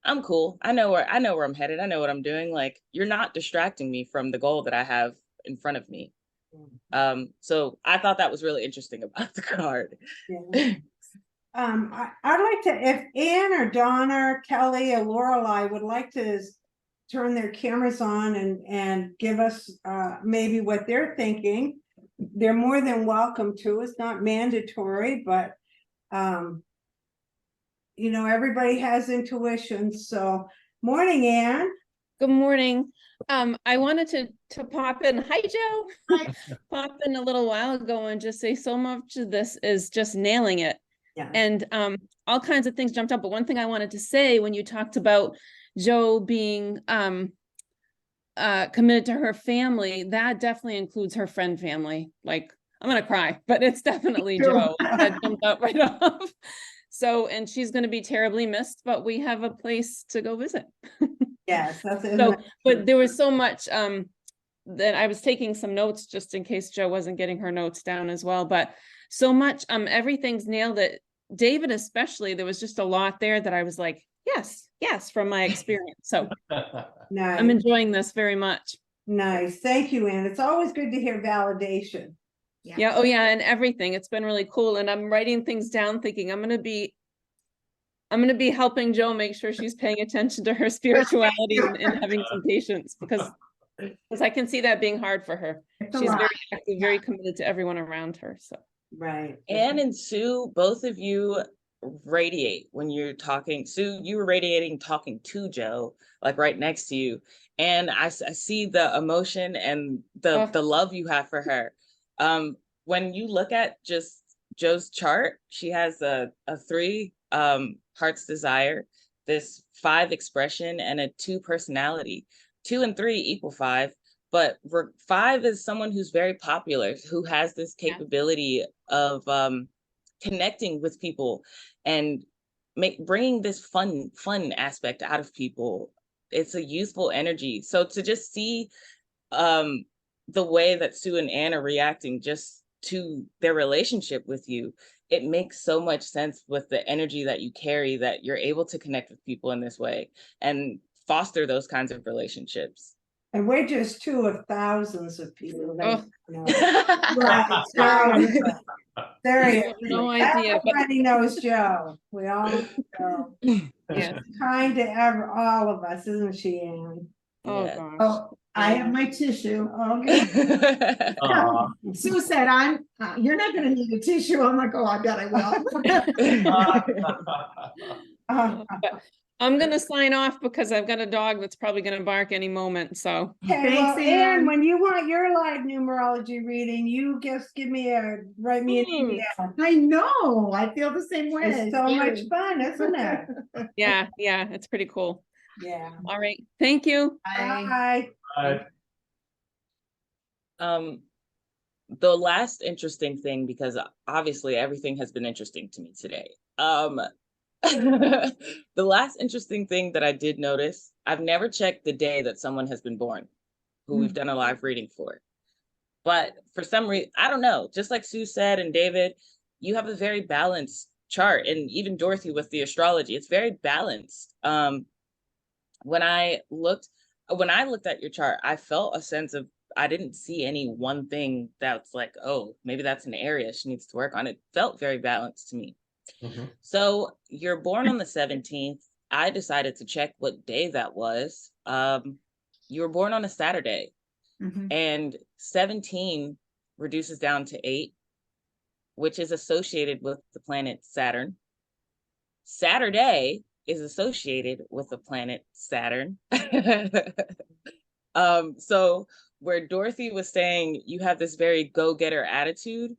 I'm cool. I know where I'm headed. I know what I'm doing. Like, you're not distracting me from the goal that I have in front of me. So I thought that was really interesting about the card. Yeah. I'd like to, if Ann or Donna or Kelly or Lorelei would like to turn their cameras on and give us maybe what they're thinking, they're more than welcome to. It's not mandatory, but everybody has intuition. So morning, Ann. Good morning. I wanted to pop in. Hi, Joe. Hi. Pop in a little while ago and just say so much of this is just nailing it. Yeah. And all kinds of things jumped up. But one thing I wanted to say, when you talked about Joe being committed to her family, that definitely includes her friend family. Like, I'm gonna cry, but it's definitely Joe that jumped out right off. So, and she's going to be terribly missed, but we have a place to go visit. Yes, that's it. So, but there was so much that I was taking some notes just in case Joe wasn't getting her notes down as well. But so much, everything's nailed it. David, especially, there was just a lot there that I was like, yes, from my experience. So Nice. I'm enjoying this very much. Nice. Thank you, Ann. It's always good to hear validation. Yeah. Oh yeah. And everything. It's been really cool. And I'm writing things down thinking I'm going to be helping Joe make sure she's paying attention to her spirituality and having some patience because I can see that being hard for her. She's very active, very committed to everyone around her. So Right. Anne and Sue, both of you radiate when you're talking. Sue, you were radiating talking to Joe, like right next to you. And I see the emotion and the love you have for her. When you look at just Joe's chart, she has a 3 heart's desire, this 5 expression, and a 2 personality. 2 and 3 equal 5, but 5 is someone who's very popular, who has this capability of connecting with people and bringing this fun aspect out of people. It's a youthful energy. So to just see the way that Sue and Anne are reacting just to their relationship with you, it makes so much sense with the energy that you carry, that you're able to connect with people in this way and foster those kinds of relationships. And we're just 2 of thousands of people. That, Right. No idea. Everybody knows Joe. We all know Joe. Yeah. She's kind to all of us, isn't she, Anne? Oh Yeah. gosh. Oh, I have my tissue. Okay. Sue said, you're not gonna need a tissue. I'm like, oh, I bet I will. But I'm gonna sign off because I've got a dog that's probably gonna bark any moment. So Okay, Thanks, well, Anne, Ann. when you want your live numerology reading, you just write me an email. I know. I feel the same way. It's so much fun, isn't it? yeah, it's pretty cool. Yeah. All right. Thank you. Bye. The last interesting thing, because obviously everything has been interesting to me today. The last interesting thing that I did notice, I've never checked the day that someone has been born who we've done a live reading for. But for some reason, I don't know, just like Sue said and David, you have a very balanced chart, and even Dorothy with the astrology, it's very balanced. When I looked at your chart, I felt a sense of I didn't see any one thing that's like, oh, maybe that's an area she needs to work on. It felt very balanced to me. Mhm. So you're born on the 17th. I decided to check what day that was. You were born on a Saturday, Mhm. and 17 reduces down to 8, which is associated with the planet Saturn. Saturday is associated with the planet Saturn. So where Dorothy was saying you have this very go-getter attitude,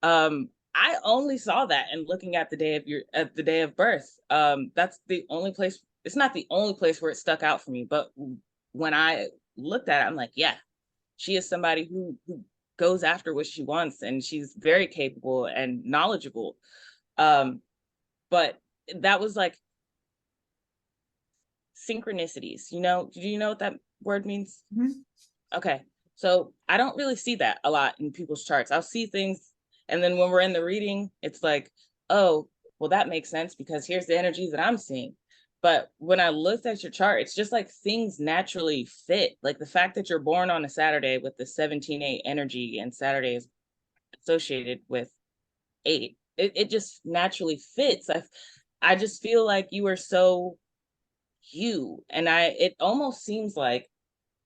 I only saw that in looking at the day of birth. That's the only place. It's not the only place where it stuck out for me, but when I looked at it, I'm like, yeah, she is somebody who goes after what she wants, and she's very capable and knowledgeable. But that was like synchronicities. Do you know what that word means? Mhm. Okay. So I don't really see that a lot in people's charts. I'll see things, and then when we're in the reading, it's like, oh, well, that makes sense because here's the energies that I'm seeing. But when I looked at your chart, it's just like things naturally fit. Like the fact that you're born on a Saturday with the 17-8 energy, and Saturday is associated with 8. It just naturally fits. I just feel like you are so you. And it almost seems like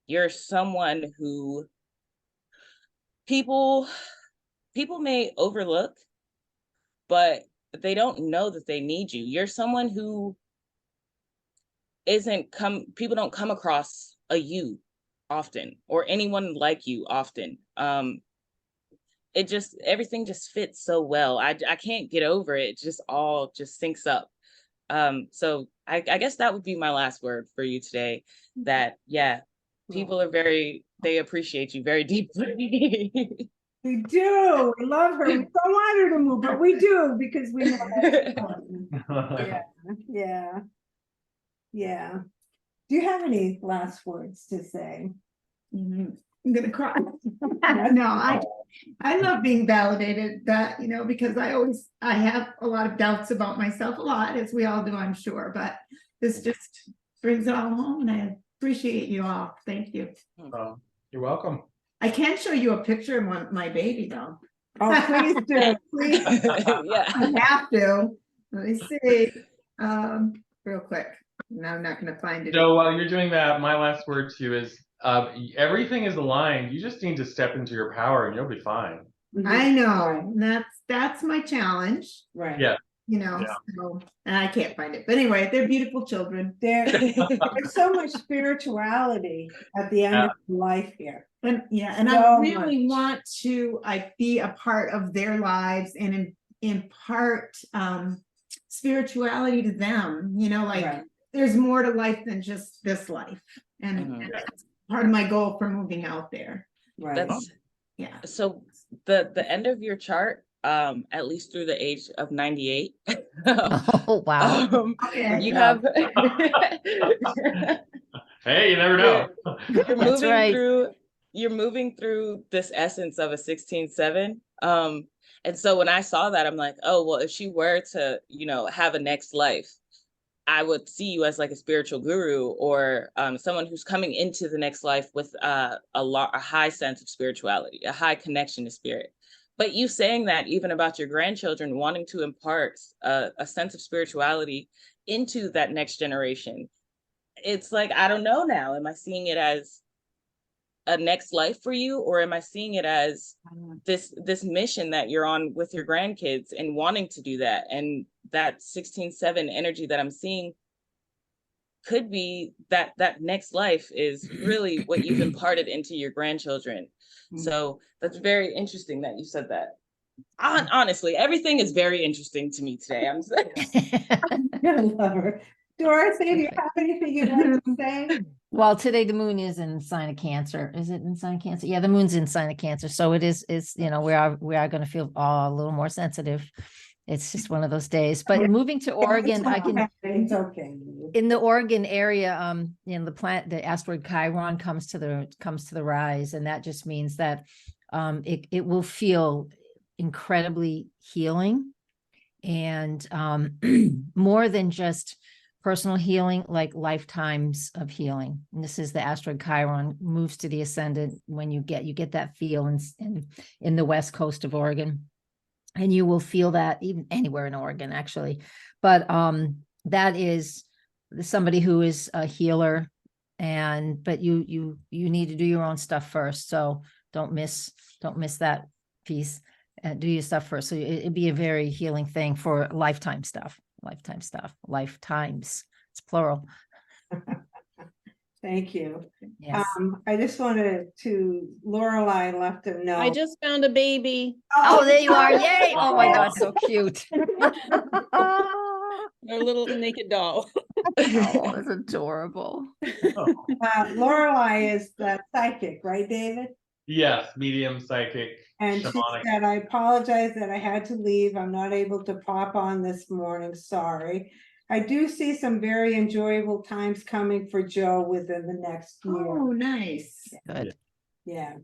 you're someone who people may overlook, but they don't know that they need you. You're someone who people don't come across a you often, or anyone like you often. Everything just fits so well. I can't get over it. It just all just syncs up. So I guess that would be my last word for you today, that yeah, people they appreciate you very deeply. We do. We love her. We don't want her to move, but we do because we know that's important. Yeah. Yeah. Do you have any last words to say? Mhm. I'm gonna cry. No, I love being validated, that, because I have a lot of doubts about myself, a lot, as we all do, I'm sure, but this just brings it all home, and I appreciate you all. Thank you. You're welcome. I can show you a picture of my baby though. Oh, please do. Please. Yeah. I have to. Let me see. Real quick. No, I'm not gonna find it. So while you're doing that, my last word to you is everything is aligned. You just need to step into your power and you'll be fine. I know. That's my challenge. Right. Yeah. So and I can't find it. But anyway, they're beautiful children. There's so much spirituality at the end of life here. And So I really much. want to be a part of their lives and impart spirituality to them, Right. there's more to life than just this life. And that's part of my goal for moving out there. Right. Yeah. So the end of your chart, at least through the age of 98. Oh, wow. You have Hey, you never know. That's right. You're moving through this essence of a 16-7. And so when I saw that, I'm like, oh, well, if she were to, have a next life, I would see you as like a spiritual guru, or someone who's coming into the next life with a high sense of spirituality, a high connection to spirit. But you saying that even about your grandchildren, wanting to impart a sense of spirituality into that next generation, it's like, I don't know now. Am I seeing it as a next life for you, or am I seeing it as this mission that you're on with your grandkids and wanting to do that? And that 16-7 energy that I'm seeing could be that next life is really what you've imparted into your grandchildren. So that's very interesting that you said that. Honestly, everything is very interesting to me today. I'm I love her. Dorothy, do you have anything you'd like to say? Well, today the moon is in sign of Cancer. Is it in sign of Cancer? Yeah, the moon's in sign of Cancer. So it is, we are going to feel a little more sensitive. It's just one of those days. But moving to Oregon, It's okay. in the Oregon area, the asteroid Chiron comes to the rise, and that just means that it will feel incredibly healing, and more than just personal healing, like lifetimes of healing. And this is the asteroid Chiron moves to the ascendant when you get that feel in the west coast of Oregon. And you will feel that even anywhere in Oregon, actually. But that is somebody who is a healer, but you need to do your own stuff first. So don't miss that piece. Do your stuff first. So it'd be a very healing thing for lifetimes. Lifetimes. It's plural. Thank you. Yes. I just wanted to, Lorelei left a note. I just found a baby. Oh, there you are. Yay. Oh my God. So cute. A little naked doll. Oh, that's adorable. Lorelei is the psychic, right, David? Yes, medium, psychic, And she shamanic. said, I apologize that I had to leave. I'm not able to pop on this morning. Sorry. I do see some very enjoyable times coming for Joe within the next year. Oh, nice. Good. Yeah.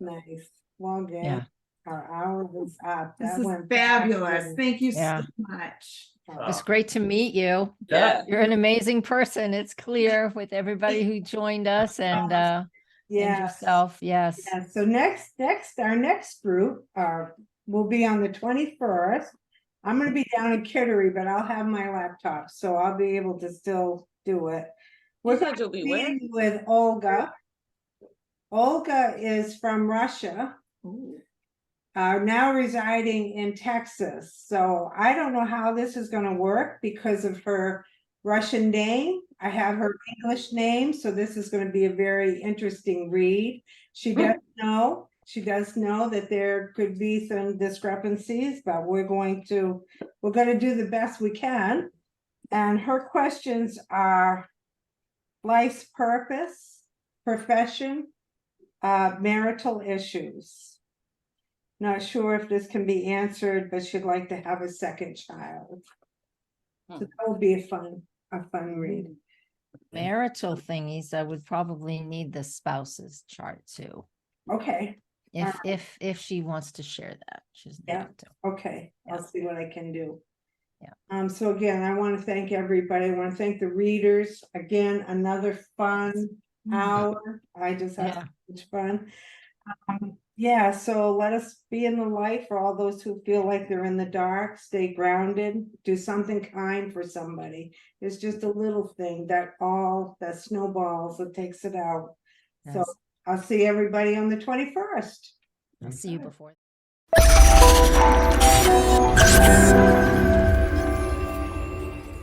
Nice. Well, again, Yeah. our hour was up. This That is went fabulous. fast. Thank you Yeah. so much. It's great to meet you. Yeah. You're an amazing person. It's clear with everybody who joined us and Yes. yourself. Yes. Yeah, so our next group will be on the 21st. I'm gonna be down in Kittery, but I'll have my laptop, so I'll be able to still do it. We're You said going you'll to be where? be with Olga. Olga is from Russia, now residing in Texas. So I don't know how this is gonna work because of her Russian name. I have her English name, so this is going to be a very interesting read. She does know that there could be some discrepancies, but we're going to do the best we can. And her questions are life's purpose, profession, marital issues. Not sure if this can be answered, but she'd like to have a second child. So that will be a fun read. Marital thingies, I would probably need the spouse's chart too. Okay, If she wants to share that. She's Yeah. not to. okay, I'll see what I can do. Yeah. So again, I want to thank everybody. I want to thank the readers. Again, another fun hour. I just had so much fun. Yeah, so let us be in the light for all those who feel like they're in the dark. Stay grounded, do something kind for somebody. It's just a little thing that snowballs, that takes it out. So Yes. I'll see everybody on the 21st. I'll see you before.